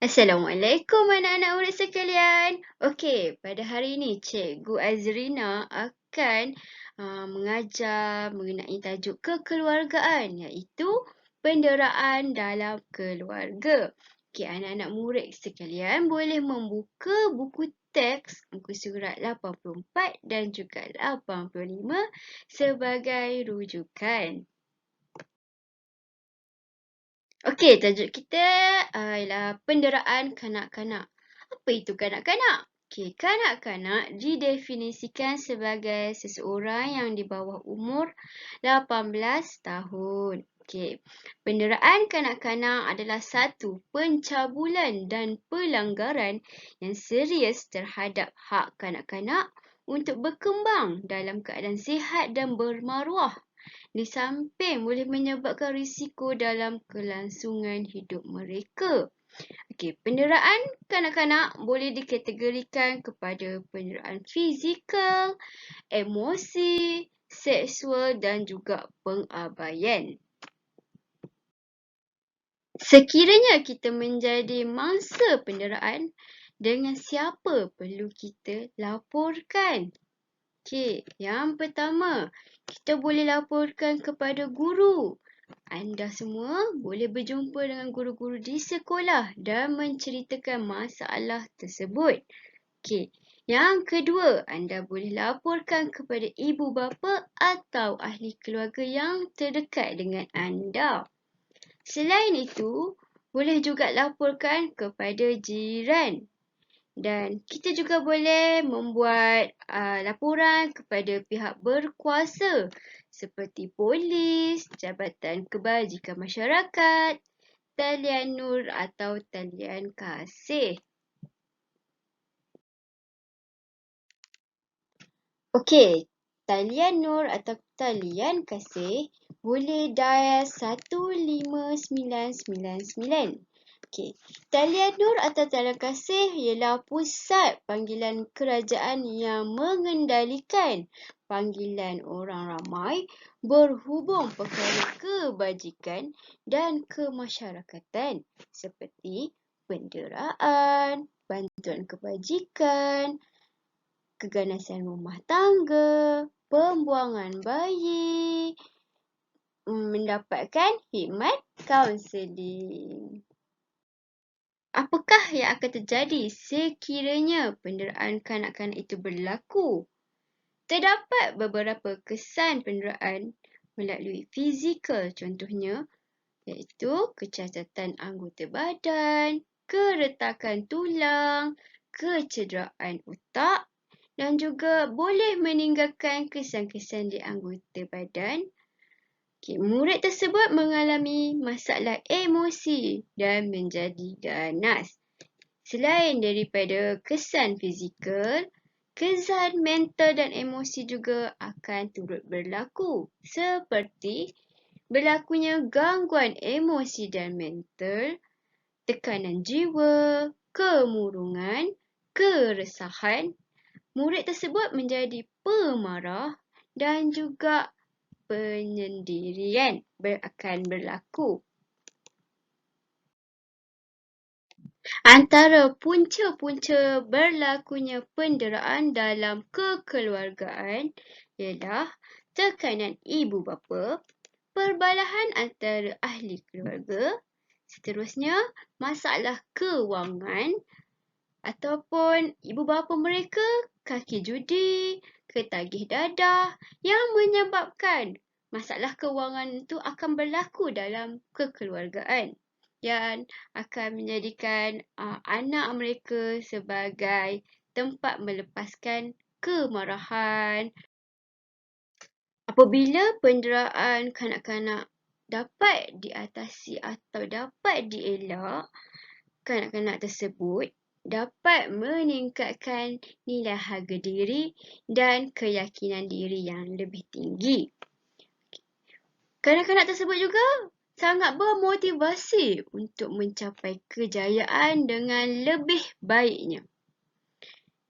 Assalamualaikum anak-anak murid sekalian. Okey, pada hari ini Cikgu Azrina akan mengajar mengenai tajuk kekeluargaan iaitu penderaan dalam keluarga. Okey, anak-anak murid sekalian boleh membuka buku teks muka surat 84 dan juga 85 sebagai rujukan. Okey, tajuk kita ialah penderaan kanak-kanak. Apa itu kanak-kanak? Okey, kanak-kanak didefinisikan sebagai seseorang yang di bawah umur 18 tahun. Okey, penderaan kanak-kanak adalah satu pencabulan dan pelanggaran yang serius terhadap hak kanak-kanak untuk berkembang dalam keadaan sihat dan bermaruah. Di samping boleh menyebabkan risiko dalam kelangsungan hidup mereka. Okey, penderaan kanak-kanak boleh dikategorikan kepada penderaan fizikal, emosi, seksual dan juga pengabaian. Sekiranya kita menjadi mangsa penderaan, dengan siapa perlu kita laporkan? Okey, yang pertama, kita boleh laporkan kepada guru. Anda semua boleh berjumpa dengan guru-guru di sekolah dan menceritakan masalah tersebut. Okey, yang kedua, anda boleh laporkan kepada ibu bapa atau ahli keluarga yang terdekat dengan anda. Selain itu, boleh juga laporkan kepada jiran. Dan kita juga boleh membuat laporan kepada pihak berkuasa seperti polis, Jabatan Kebajikan Masyarakat, Talian Nur atau Talian Kasih. Okey, Talian Nur atau Talian Kasih boleh dial 15999. Okey, Talian Nur atau Talian Kasih ialah pusat panggilan kerajaan yang mengendalikan panggilan orang ramai berhubung perkara kebajikan dan kemasyarakatan seperti penderaan, bantuan kebajikan, keganasan rumah tangga, pembuangan bayi, mendapatkan khidmat kaunseling. Apakah yang akan terjadi sekiranya penderaan kanak-kanak itu berlaku? Terdapat beberapa kesan penderaan melalui fizikal, contohnya iaitu kecacatan anggota badan, keretakan tulang, kecederaan otak dan juga boleh meninggalkan kesan-kesan di anggota badan. Okay, murid tersebut mengalami masalah emosi dan menjadi ganas. Selain daripada kesan fizikal, kesan mental dan emosi juga akan turut berlaku seperti berlakunya gangguan emosi dan mental, tekanan jiwa, kemurungan, keresahan. Murid tersebut menjadi pemarah dan juga penyendirian akan berlaku. Antara punca-punca berlakunya penderaan dalam kekeluargaan ialah tekanan ibu bapa, perbalahan antara ahli keluarga, seterusnya masalah kewangan ataupun ibu bapa mereka kaki judi, ketagih dadah yang menyebabkan masalah kewangan itu akan berlaku dalam kekeluargaan yang akan menjadikan anak mereka sebagai tempat melepaskan kemarahan. Apabila penderaan kanak-kanak dapat diatasi atau dapat dielak, kanak-kanak tersebut dapat meningkatkan nilai harga diri dan keyakinan diri yang lebih tinggi. Kanak-kanak tersebut juga sangat bermotivasi untuk mencapai kejayaan dengan lebih baiknya.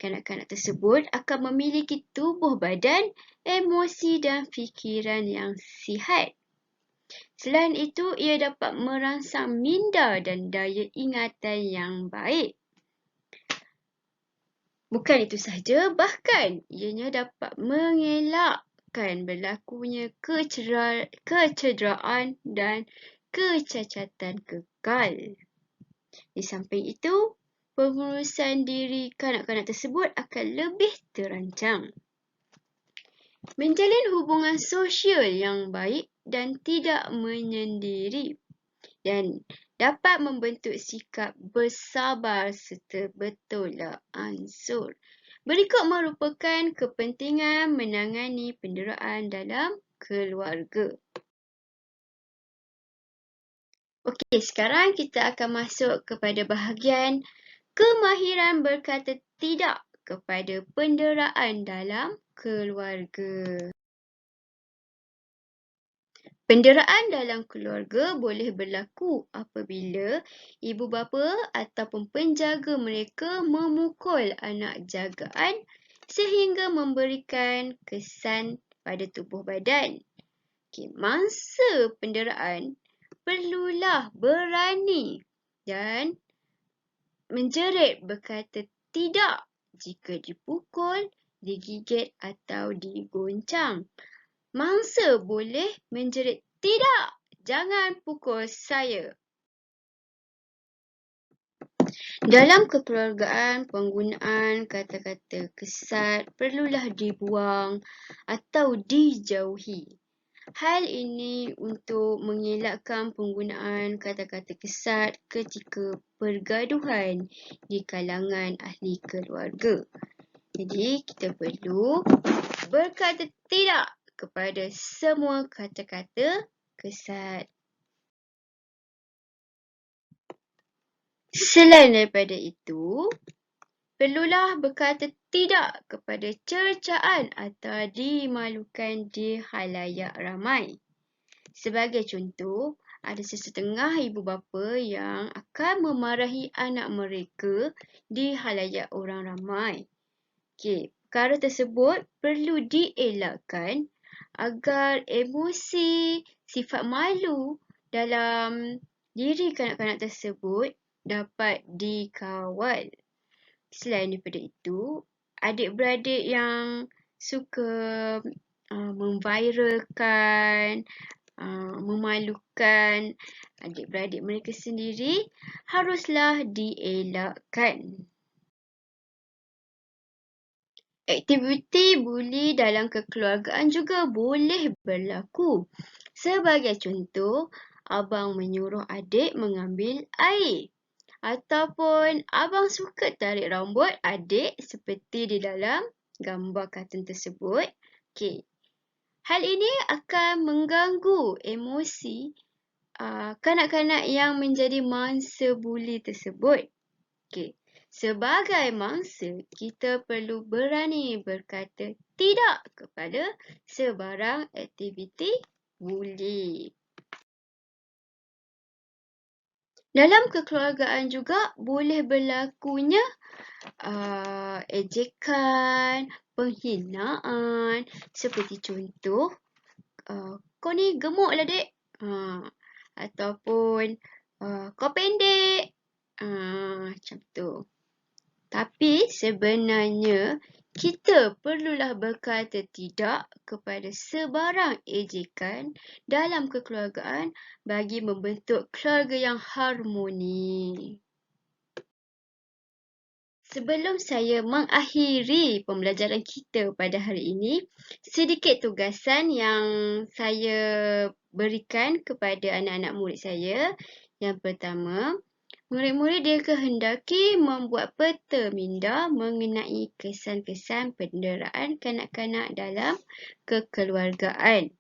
Kanak-kanak tersebut akan memiliki tubuh badan, emosi dan fikiran yang sihat. Selain itu, ia dapat merangsang minda dan daya ingatan yang baik. Bukan itu sahaja, bahkan ianya dapat mengelakkan berlakunya kecederaan dan kecacatan kekal. Di samping itu, pengurusan diri kanak-kanak tersebut akan lebih terancang. Menjalin hubungan sosial yang baik dan tidak menyendiri, dan dapat membentuk sikap bersabar serta bertolak ansur. Berikut merupakan kepentingan menangani penderaan dalam keluarga. Okey, sekarang kita akan masuk kepada bahagian kemahiran berkata tidak kepada penderaan dalam keluarga. Penderaan dalam keluarga boleh berlaku apabila ibu bapa ataupun penjaga mereka memukul anak jagaan sehingga memberikan kesan pada tubuh badan. Mangsa penderaan perlulah berani dan menjerit berkata tidak jika dipukul, digigit atau digoncang. Mangsa boleh menjerit, "Tidak, jangan pukul saya." Dalam kekeluargaan, penggunaan kata-kata kesat perlulah dibuang atau dijauhi. Hal ini untuk mengelakkan penggunaan kata-kata kesat ketika pergaduhan di kalangan ahli keluarga. Jadi, kita perlu berkata tidak kepada semua kata-kata kesat. Selain daripada itu, perlulah berkata tidak kepada cercaan atau dimalukan di halayak ramai. Sebagai contoh, ada sesetengah ibu bapa yang akan memarahi anak mereka di halayak orang ramai. Perkara tersebut perlu dielakkan agar emosi, sifat malu dalam diri kanak-kanak tersebut dapat dikawal. Selain daripada itu, adik-beradik yang suka memviralkan, memalukan adik-beradik mereka sendiri haruslah dielakkan. Aktiviti buli dalam kekeluargaan juga boleh berlaku. Sebagai contoh, abang menyuruh adik mengambil air. Ataupun abang suka tarik rambut adik seperti di dalam gambar kartun tersebut. Hal ini akan mengganggu emosi kanak-kanak yang menjadi mangsa buli tersebut. Sebagai mangsa, kita perlu berani berkata tidak kepada sebarang aktiviti buli. Dalam kekeluargaan juga boleh berlakunya ejekan, penghinaan, seperti contoh, kau ni gemuk lah dek, ataupun kau pendek, macam tu. Tapi sebenarnya kita perlulah berkata tidak kepada sebarang ejekan dalam kekeluargaan bagi membentuk keluarga yang harmoni. Sebelum saya mengakhiri pembelajaran kita pada hari ini, sedikit tugasan yang saya berikan kepada anak-anak murid saya. Yang pertama, murid-murid dikehendaki membuat peta minda mengenai kesan-kesan penderaan kanak-kanak dalam kekeluargaan.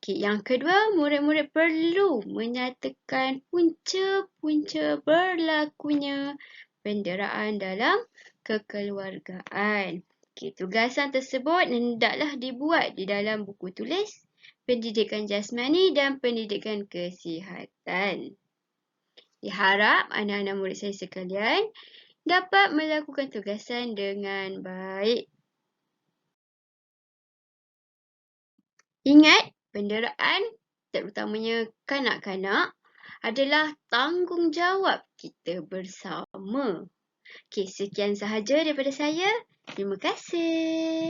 Yang kedua, murid-murid perlu menyatakan punca-punca berlakunya penderaan dalam kekeluargaan. Tugasan tersebut hendaklah dibuat di dalam buku tulis pendidikan jasmani dan pendidikan kesihatan. Diharap anak-anak murid saya sekalian dapat melakukan tugasan dengan baik. Ingat, penderaan terutamanya kanak-kanak, adalah tanggungjawab kita bersama. Okey, sekian sahaja daripada saya. Terima kasih.